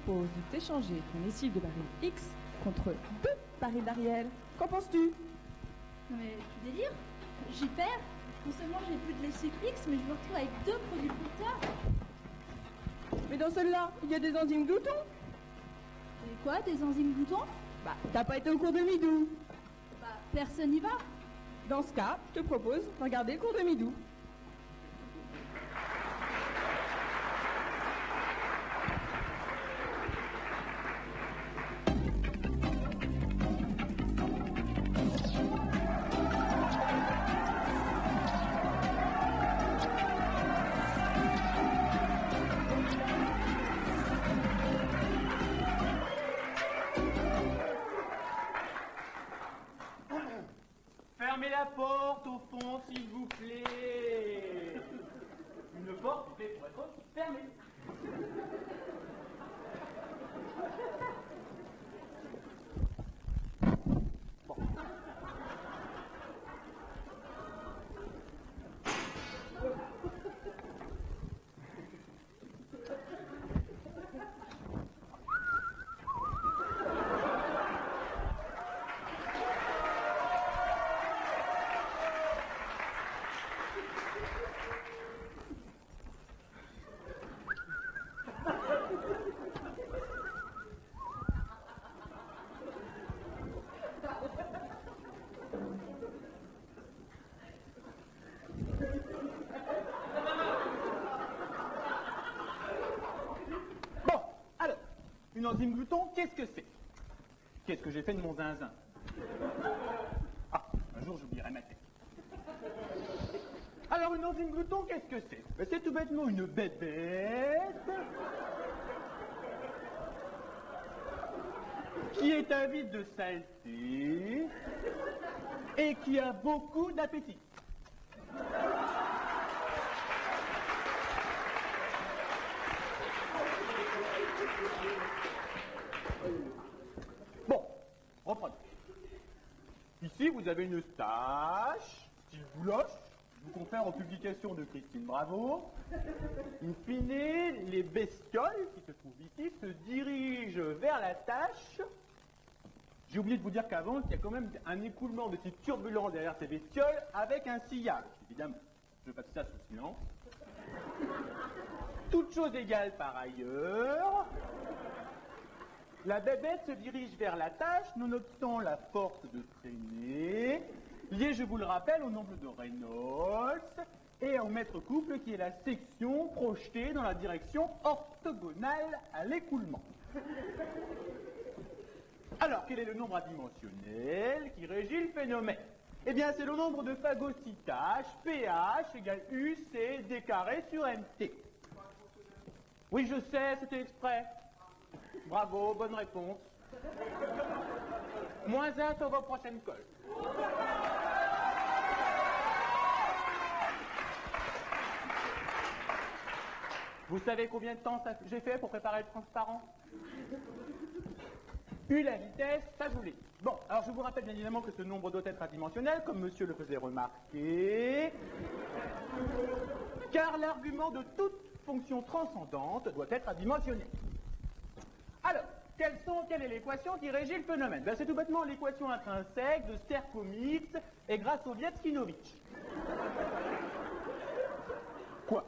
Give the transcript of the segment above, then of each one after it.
propose de t'échanger ton lessive de baril X contre 2 barils d'Ariel. Qu'en penses-tu? Non mais tu délires? J'y perds. Non seulement j'ai plus de lessive X, mais je me retrouve avec 2 produits compteurs. Mais dans celui-là, il y a des enzymes gloutons. Et quoi, des enzymes gloutons? Bah, t'as pas été au cours de Midou. Bah, personne n'y va. Dans ce cas, je te propose de regarder le cours de Midou. Fermez la porte au fond, s'il vous plaît. Une porte fait pour être fermée. Bon. Une enzyme glouton, qu'est-ce que c'est? Qu'est-ce que j'ai fait de mon zinzin? Ah, un jour j'oublierai ma tête. Alors une enzyme glouton, qu'est-ce que c'est? Ben, c'est tout bêtement une bébête qui est avide de saleté et qui a beaucoup d'appétit. Bon, reprenons. Ici, vous avez une tâche, style bouloche, je vous confère aux publications de Christine Bravo. In fine, les bestioles qui se trouvent ici se dirigent vers la tâche. J'ai oublié de vous dire qu'avant, il y a quand même un écoulement de type turbulent derrière ces bestioles avec un sillage, évidemment. Je passe ça sous silence. Toute chose égale par ailleurs, la bébête se dirige vers la tâche, nonobstant la force de traînée, liée, je vous le rappelle, au nombre de Reynolds et au mètre couple qui est la section projetée dans la direction orthogonale à l'écoulement. Alors, quel est le nombre adimensionnel qui régit le phénomène? Eh bien, c'est le nombre de phagocytages, pH égale UC d carré sur MT. Oui, je sais, c'était exprès. Bravo, bonne réponse. -1 sur vos prochaines colles. Vous savez combien de temps j'ai fait pour préparer le transparent? U la vitesse, ça je vous l'ai dit. Bon, alors je vous rappelle bien évidemment que ce nombre doit être adimensionnel, comme monsieur le faisait remarquer, car l'argument de toute fonction transcendante doit être adimensionnel. Alors, quelle est l'équation qui régit le phénomène? Ben, c'est tout bêtement l'équation intrinsèque de Sterkovitch et Grasovietz-Kinovitch. Quoi?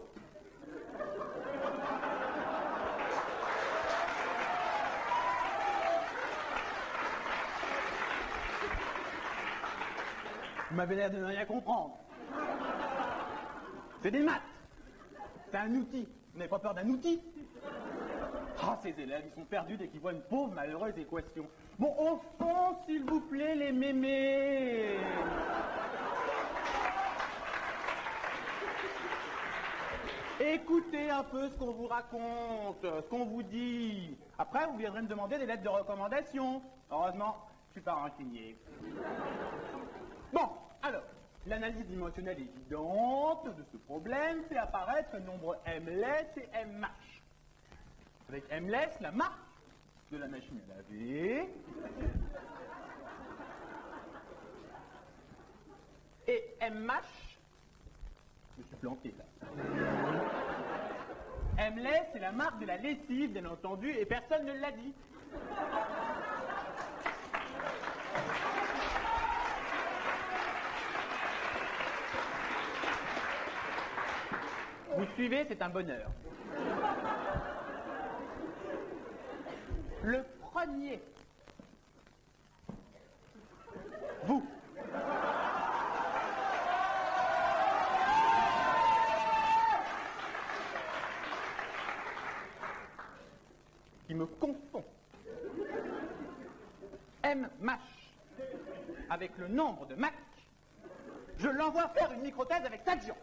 Vous m'avez l'air de ne rien comprendre. C'est des maths. C'est un outil. Vous n'avez pas peur d'un outil? Ah, ces élèves, ils sont perdus dès qu'ils voient une pauvre malheureuse équation. Bon, au fond, s'il vous plaît, les mémés. Écoutez un peu ce qu'on vous raconte, ce qu'on vous dit. Après, vous viendrez me demander des lettres de recommandation. Heureusement, je suis pas rancunier. Bon, alors, l'analyse dimensionnelle évidente de ce problème fait apparaître le nombre M-less et M-mash. Avec M-less, la marque de la machine à laver. Et M-mash, je me suis planté là. Hemley, c'est la marque de la lessive, bien entendu, et personne ne l'a dit. Vous suivez, c'est un bonheur. Le premier. Vous. Qui me confond. M. Mach. Avec le nombre de Mach, je l'envoie faire une microthèse avec Sadjian.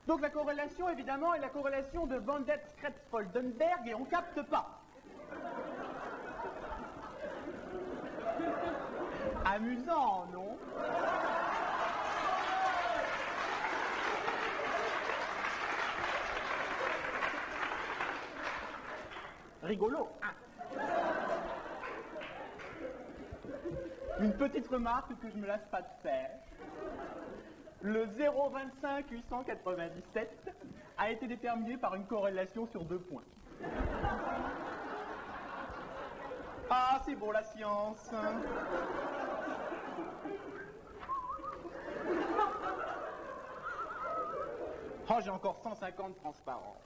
Donc la corrélation, évidemment, est la corrélation de Van der Kretz-Foldenberg et on capte pas. Amusant, non? Rigolo, hein? Une petite remarque que je me lasse pas de faire. Le 0,25 897 a été déterminé par une corrélation sur 2 points. Ah, c'est beau la science. Oh, j'ai encore 150 transparents.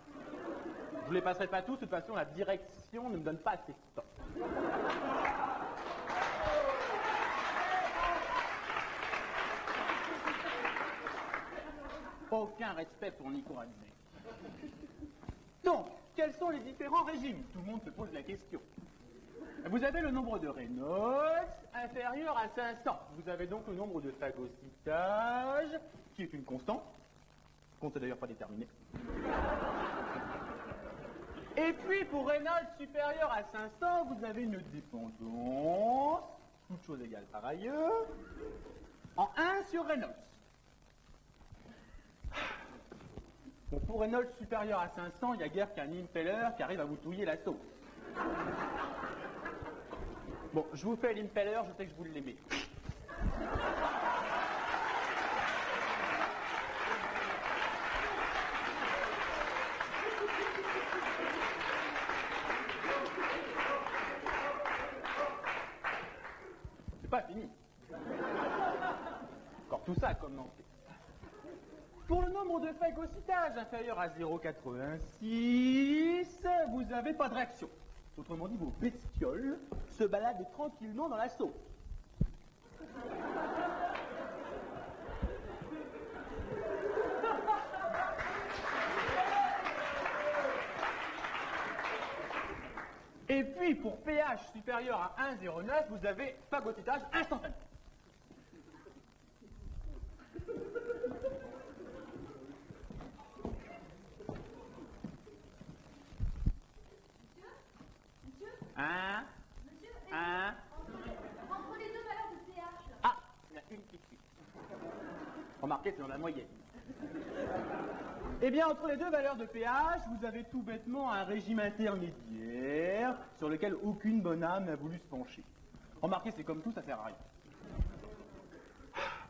Je vous les passerai pas tous, de toute façon la direction ne me donne pas assez de temps. Aucun respect pour Nico Ramsey. Donc, quels sont les différents régimes? Tout le monde se pose la question. Vous avez le nombre de Reynolds inférieur à 500. Vous avez donc le nombre de phagocytages, qui est une constante, qu'on ne sait d'ailleurs pas déterminer. Et puis, pour Reynolds supérieur à 500, vous avez une dépendance, toute chose égale par ailleurs, en 1 sur Reynolds. Bon, pour Reynolds supérieur à 500, il n'y a guère qu'un impeller qui arrive à vous touiller la sauce. Bon, je vous fais l'impeller, je sais que je vous l'aimez. C'est pas fini. Encore tout ça à commencer. Pour le nombre de phagocytages inférieur à 0,86, vous n'avez pas de réaction. Autrement dit, vos bestioles se baladent tranquillement dans la sauce. Et puis, pour pH supérieur à 1,09, vous avez phagocytage instantané. Hein? Entre les deux valeurs de pH, là. Ah, il y en a une qui suit. Remarquez, c'est dans la moyenne. Eh bien, entre les deux valeurs de pH, vous avez tout bêtement un régime intermédiaire sur lequel aucune bonne âme n'a voulu se pencher. Remarquez, c'est comme tout, ça sert à rien.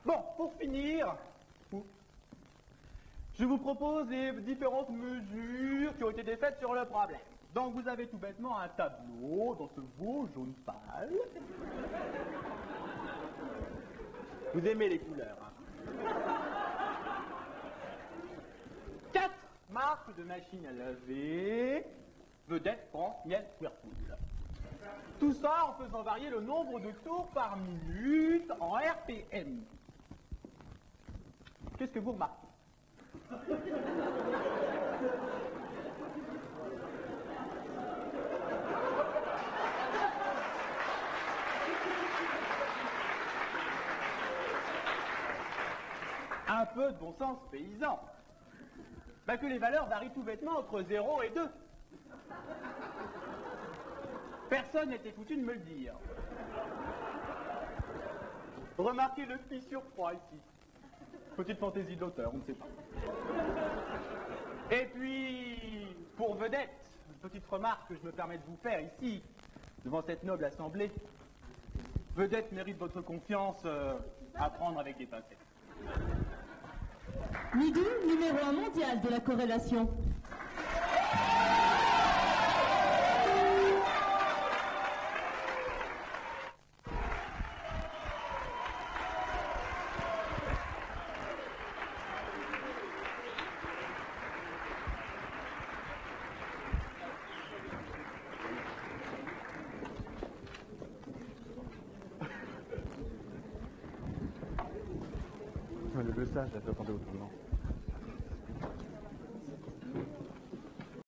Bon, pour finir, je vous propose les différentes mesures qui ont été faites sur le problème. Donc vous avez tout bêtement un tableau dans ce beau jaune pâle. Vous aimez les couleurs, hein? 4 marques de machines à laver, Vedette, France, Miel, Whirlpool. Tout ça en faisant varier le nombre de tours par minute en RPM. Qu'est-ce que vous remarquez? Un peu de bon sens paysan. Que les valeurs varient tout bêtement entre 0 et 2. Personne n'était foutu de me le dire. Remarquez le petit surcroît ici. Petite fantaisie de l'auteur, on ne sait pas. Et puis, pour Vedette, une petite remarque que je me permets de vous faire ici, devant cette noble assemblée. Vedette mérite votre confiance à prendre avec des pincettes. Midou, numéro 1 mondial de la corrélation. Le sage, là, t'attendais au tournant.